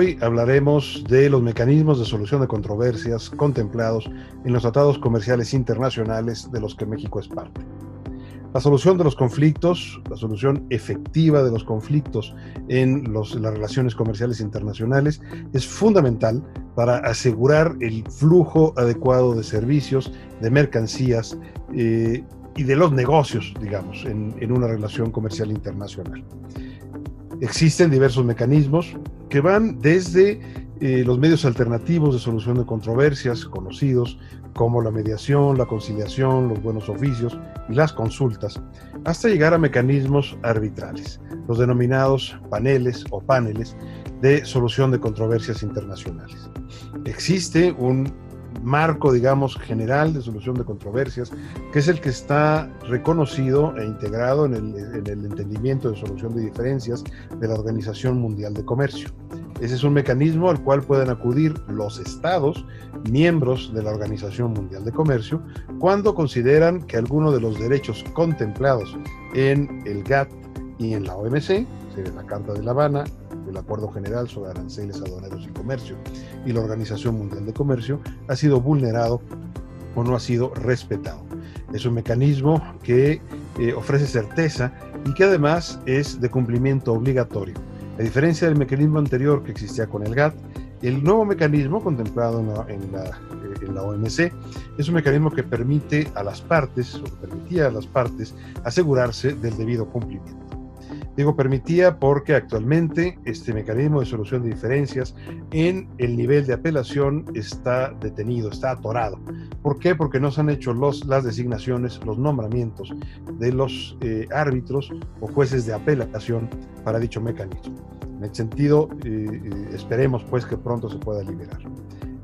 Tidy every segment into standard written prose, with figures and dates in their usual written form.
hoy hablaremos de los mecanismos de solución de controversias contemplados en los tratados comerciales internacionales de los que México es parte. La solución de los conflictos, la solución efectiva de los conflictos en las relaciones comerciales internacionales es fundamental para asegurar el flujo adecuado de servicios, de mercancías y de los negocios, digamos, en una relación comercial internacional. Existen diversos mecanismos que van desde los medios alternativos de solución de controversias conocidos como la mediación, la conciliación, los buenos oficios y las consultas, hasta llegar a mecanismos arbitrales, los denominados paneles o páneles de solución de controversias internacionales. Existe un marco, digamos, general de solución de controversias, que es el que está reconocido e integrado en el entendimiento de solución de diferencias de la Organización Mundial de Comercio. Ese es un mecanismo al cual pueden acudir los estados, miembros de la Organización Mundial de Comercio, cuando consideran que alguno de los derechos contemplados en el GATT y en la OMC, en la Carta de La Habana, el Acuerdo General sobre Aranceles, Aduaneros y Comercio y la Organización Mundial de Comercio, ha sido vulnerado o no ha sido respetado. Es un mecanismo que ofrece certeza y que además es de cumplimiento obligatorio. A diferencia del mecanismo anterior que existía con el GATT, el nuevo mecanismo contemplado en la OMC es un mecanismo que permite a las partes, o permitía a las partes, asegurarse del debido cumplimiento. Digo permitía porque actualmente este mecanismo de solución de diferencias en el nivel de apelación está detenido, está atorado. ¿Por qué? Porque no se han hecho las designaciones, los nombramientos de los árbitros o jueces de apelación para dicho mecanismo. En ese sentido, esperemos pues que pronto se pueda liberar.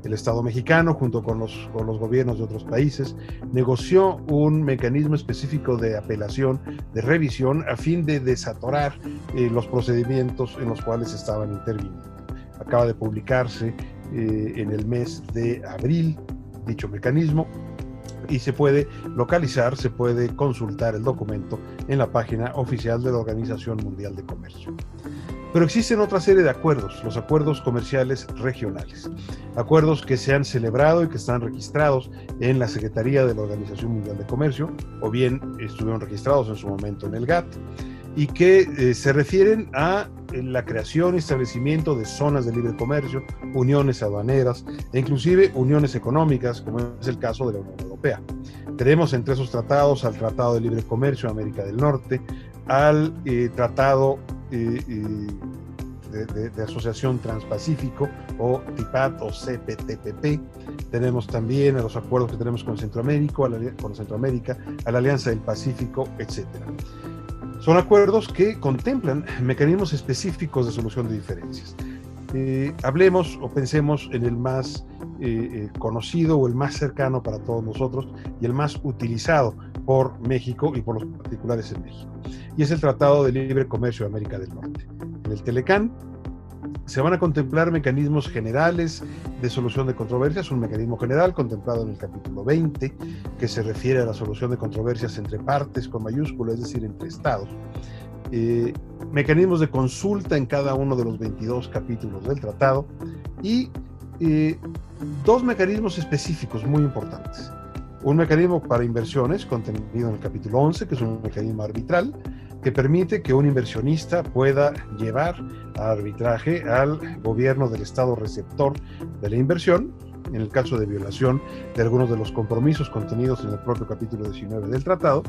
El Estado mexicano, junto con los gobiernos de otros países, negoció un mecanismo específico de apelación, de revisión, a fin de desatorar los procedimientos en los cuales estaban interviniendo. Acaba de publicarse en el mes de abril dicho mecanismo y se puede localizar, se puede consultar el documento en la página oficial de la Organización Mundial de Comercio. Pero existen otra serie de acuerdos, los acuerdos comerciales regionales, acuerdos que se han celebrado y que están registrados en la Secretaría de la Organización Mundial de Comercio, o bien estuvieron registrados en su momento en el GATT, y que se refieren a la creación y establecimiento de zonas de libre comercio, uniones aduaneras e inclusive uniones económicas, como es el caso de la Unión Europea. Tenemos entre esos tratados al Tratado de Libre Comercio de América del Norte, al Tratado de Asociación Transpacífico o TIPAD o CPTPP. Tenemos también a los acuerdos que tenemos con Centroamérica, a la Alianza del Pacífico, etc. Son acuerdos que contemplan mecanismos específicos de solución de diferencias. Hablemos o pensemos en el más conocido o el más cercano para todos nosotros y el más utilizado por México y por los particulares en México. Y es el Tratado de Libre Comercio de América del Norte. En el Telecán se van a contemplar mecanismos generales de solución de controversias, un mecanismo general contemplado en el capítulo 20, que se refiere a la solución de controversias entre partes con mayúscula, es decir, entre estados. Mecanismos de consulta en cada uno de los 22 capítulos del tratado y dos mecanismos específicos muy importantes. Un mecanismo para inversiones contenido en el capítulo 11, que es un mecanismo arbitral que permite que un inversionista pueda llevar a arbitraje al gobierno del estado receptor de la inversión, en el caso de violación de algunos de los compromisos contenidos en el propio capítulo 19 del tratado,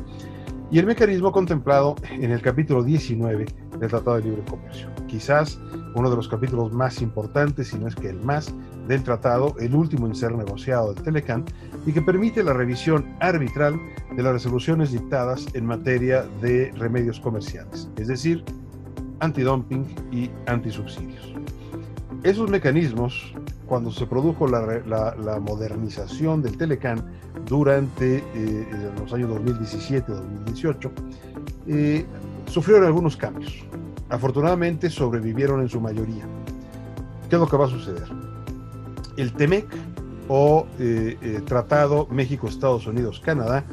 y el mecanismo contemplado en el capítulo 19 del Tratado de Libre Comercio. Quizás uno de los capítulos más importantes, si no es que el más, del tratado, el último en ser negociado del Telecán, y que permite la revisión arbitral de las resoluciones dictadas en materia de remedios comerciales, es decir, antidumping y antisubsidios. Esos mecanismos, cuando se produjo la modernización del Telecán durante los años 2017-2018, sufrieron algunos cambios. Afortunadamente sobrevivieron en su mayoría. ¿Qué es lo que va a suceder? El TEMEC, o Tratado México-Estados Unidos-Canadá,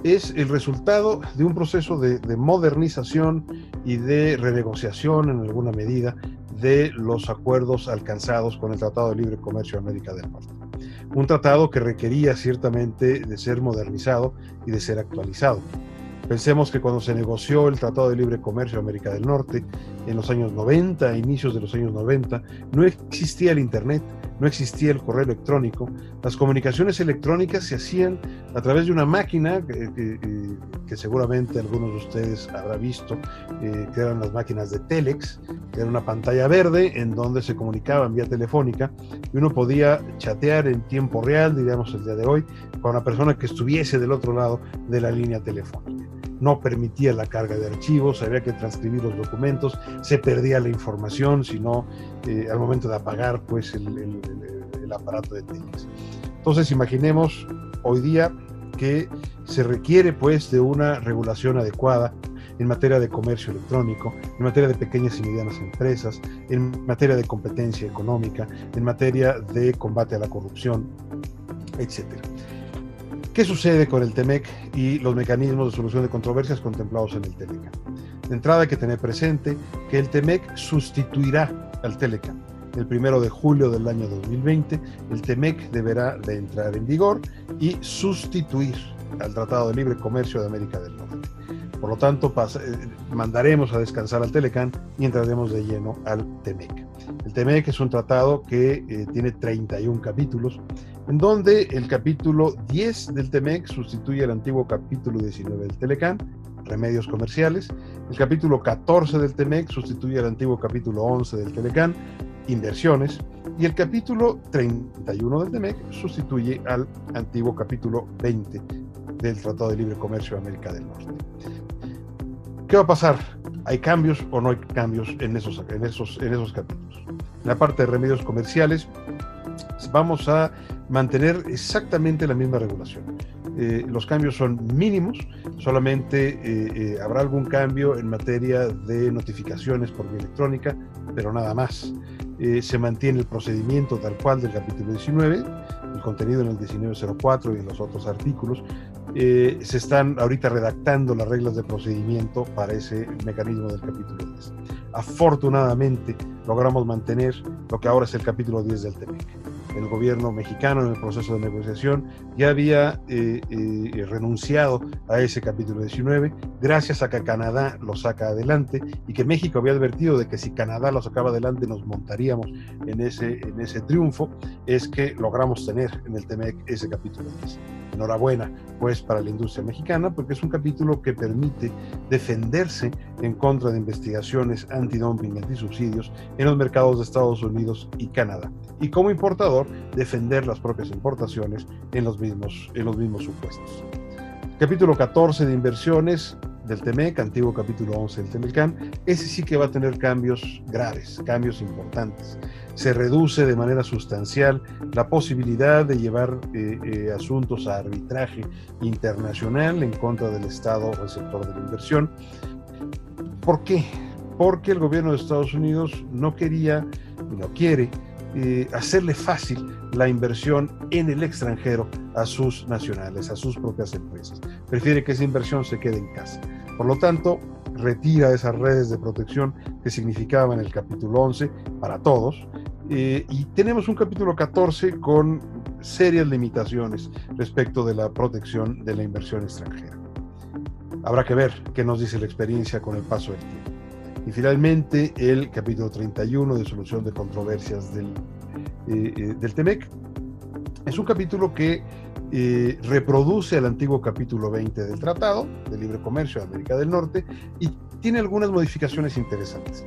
es el resultado de un proceso de modernización y de renegociación en alguna medida de los acuerdos alcanzados con el Tratado de Libre Comercio de América del Norte. Un tratado que requería ciertamente de ser modernizado y de ser actualizado. Pensemos que cuando se negoció el Tratado de Libre Comercio de América del Norte, en los años 90, a inicios de los años 90, no existía el Internet, no existía el correo electrónico. Las comunicaciones electrónicas se hacían a través de una máquina que seguramente algunos de ustedes habrán visto, que eran las máquinas de Telex, que era una pantalla verde en donde se comunicaban vía telefónica y uno podía chatear en tiempo real, diríamos el día de hoy, con una persona que estuviese del otro lado de la línea telefónica. No permitía la carga de archivos, había que transcribir los documentos, se perdía la información, sino al momento de apagar pues, el aparato de Telex. Entonces imaginemos hoy día que se requiere pues, de una regulación adecuada en materia de comercio electrónico, en materia de pequeñas y medianas empresas, en materia de competencia económica, en materia de combate a la corrupción, etcétera. ¿Qué sucede con el TEMEC y los mecanismos de solución de controversias contemplados en el TELECAN? De entrada hay que tener presente que el TEMEC sustituirá al TELECAN. El 1 de julio del año 2020, el TEMEC deberá de entrar en vigor y sustituir al Tratado de Libre Comercio de América del Norte. Por lo tanto, mandaremos a descansar al TELECAN y entraremos de lleno al TEMEC. El TEMEC es un tratado que tiene 31 capítulos, en donde el capítulo 10 del TEMEC sustituye el antiguo capítulo 19 del TELECAN, remedios comerciales. El capítulo 14 del TEMEC sustituye el antiguo capítulo 11 del TELECAN, inversiones. Y el capítulo 31 del TEMEC sustituye al antiguo capítulo 20 del Tratado de Libre Comercio de América del Norte. ¿Qué va a pasar? ¿Hay cambios o no hay cambios en esos capítulos? En la parte de remedios comerciales vamos a mantener exactamente la misma regulación. Los cambios son mínimos, solamente habrá algún cambio en materia de notificaciones por vía electrónica, pero nada más. Se mantiene el procedimiento tal cual del capítulo 19, el contenido en el 1904 y en los otros artículos. Se están ahorita redactando las reglas de procedimiento para ese mecanismo del capítulo 10. Afortunadamente logramos mantener lo que ahora es el capítulo 10 del TEMEC. El gobierno mexicano en el proceso de negociación ya había renunciado a ese capítulo 19, gracias a que Canadá lo saca adelante y que México había advertido de que si Canadá lo sacaba adelante nos montaríamos en ese triunfo. Es que logramos tener en el TEMEC ese capítulo 10. Enhorabuena pues para la industria mexicana, porque es un capítulo que permite defenderse en contra de investigaciones antidumping y antisubsidios en los mercados de Estados Unidos y Canadá, y como importador defender las propias importaciones en los mismos supuestos. Capítulo 14 de inversiones del TEMEC, antiguo capítulo 11 del TEMECAN, ese sí que va a tener cambios graves, cambios importantes. Se reduce de manera sustancial la posibilidad de llevar asuntos a arbitraje internacional en contra del Estado receptor de la inversión. ¿Por qué? Porque el gobierno de Estados Unidos no quería y no quiere hacerle fácil la inversión en el extranjero a sus nacionales, a sus propias empresas. Prefiere que esa inversión se quede en casa. Por lo tanto, retira esas redes de protección que significaban el capítulo 11 para todos, y tenemos un capítulo 14 con serias limitaciones respecto de la protección de la inversión extranjera. Habrá que ver qué nos dice la experiencia con el paso del tiempo. Y finalmente, el capítulo 31 de solución de controversias del TEMEC es un capítulo que reproduce el antiguo capítulo 20 del Tratado de Libre Comercio de América del Norte y tiene algunas modificaciones interesantes.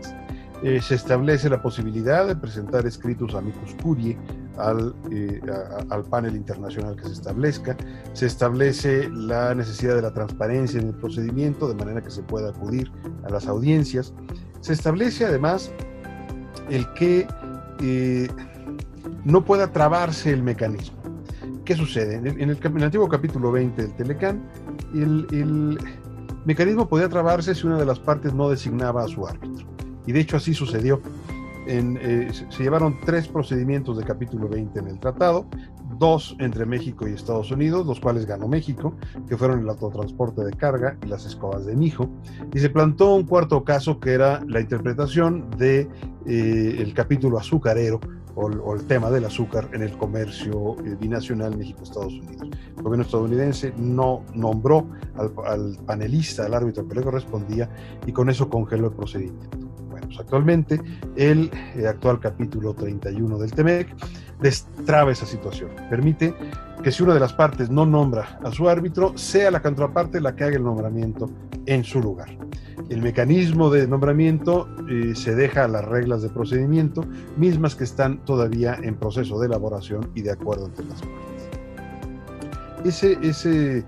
Se establece la posibilidad de presentar escritos amicus curiae al panel internacional que se establezca. Se establece la necesidad de la transparencia en el procedimiento, de manera que se pueda acudir a las audiencias. Se establece además el que no pueda trabarse el mecanismo. ¿Qué sucede? En el antiguo capítulo 20 del TELECAN, el mecanismo podía trabarse si una de las partes no designaba a su árbitro. Y de hecho así sucedió. Se llevaron 3 procedimientos de capítulo 20 en el tratado, dos entre México y Estados Unidos, los cuales ganó México, que fueron el autotransporte de carga y las escobas de mijo, y se plantó un cuarto caso que era la interpretación de el capítulo azucarero o el tema del azúcar en el comercio binacional México-Estados Unidos. El gobierno estadounidense no nombró al panelista, al árbitro que le correspondía, y con eso congeló el procedimiento. Bueno, pues actualmente el actual capítulo 31 del TEMEC destraba esa situación. Permite que si una de las partes no nombra a su árbitro, sea la contraparte la que haga el nombramiento en su lugar. El mecanismo de nombramiento se deja a las reglas de procedimiento, mismas que están todavía en proceso de elaboración y de acuerdo entre las partes. Ese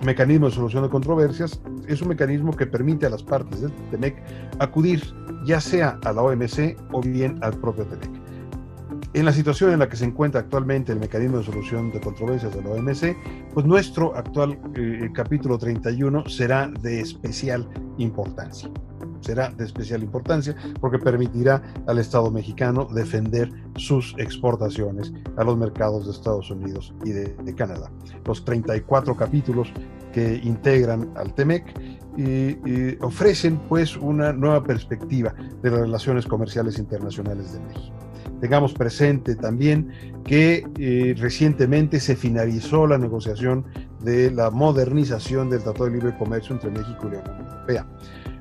mecanismo de solución de controversias es un mecanismo que permite a las partes del TEMEC acudir ya sea a la OMC o bien al propio TEMEC. En la situación en la que se encuentra actualmente el mecanismo de solución de controversias de la OMC, pues nuestro actual capítulo 31 será de especial importancia. Será de especial importancia porque permitirá al Estado mexicano defender sus exportaciones a los mercados de Estados Unidos y de Canadá. Los 34 capítulos que integran al TEMEC ofrecen pues una nueva perspectiva de las relaciones comerciales internacionales de México. Tengamos presente también que recientemente se finalizó la negociación de la modernización del Tratado de Libre Comercio entre México y la Unión Europea.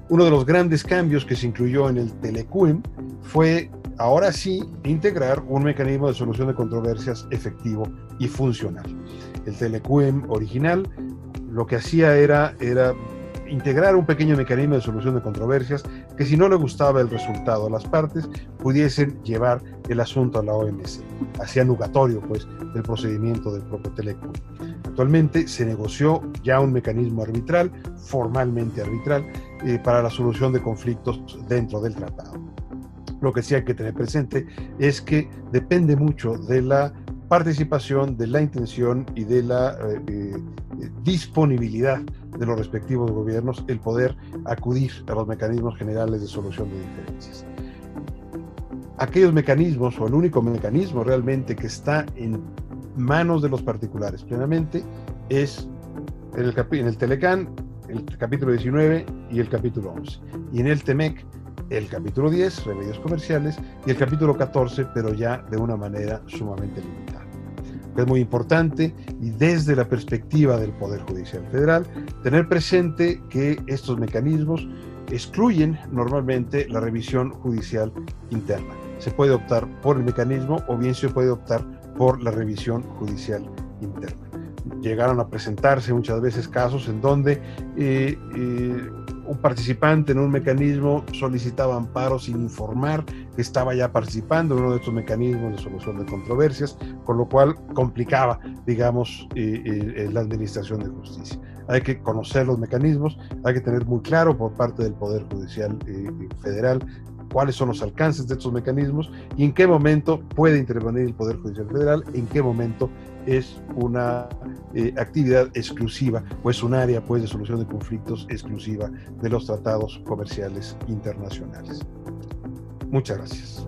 Uno de los grandes cambios que se incluyó en el TELECUEM fue, ahora sí, integrar un mecanismo de solución de controversias efectivo y funcional. El TELECUEM original lo que hacía era integrar un pequeño mecanismo de solución de controversias que, si no le gustaba el resultado a las partes, pudiesen llevar el asunto a la OMC. Hacía nugatorio pues el procedimiento del propio TELECUEM. Actualmente se negoció ya un mecanismo arbitral, formalmente arbitral, para la solución de conflictos dentro del tratado. Lo que sí hay que tener presente es que depende mucho de la participación, de la intención y de la disponibilidad de los respectivos gobiernos el poder acudir a los mecanismos generales de solución de diferencias. Aquellos mecanismos, o el único mecanismo realmente que está en manos de los particulares plenamente, es en el TELECAN, el capítulo 19 y el capítulo 11. Y en el TEMEC, el capítulo 10, remedios comerciales, y el capítulo 14, pero ya de una manera sumamente limitada. Es muy importante, y desde la perspectiva del Poder Judicial Federal, tener presente que estos mecanismos excluyen normalmente la revisión judicial interna. Se puede optar por el mecanismo o bien se puede optar por la revisión judicial interna. Llegaron a presentarse muchas veces casos en donde un participante en un mecanismo solicitaba amparo sin informar que estaba ya participando en uno de estos mecanismos de solución de controversias, con lo cual complicaba, digamos, la administración de justicia. Hay que conocer los mecanismos, hay que tener muy claro por parte del Poder Judicial Federal cuáles son los alcances de estos mecanismos y en qué momento puede intervenir el Poder Judicial Federal, en qué momento es una actividad exclusiva o es un área pues, de solución de conflictos exclusiva de los tratados comerciales internacionales. Muchas gracias.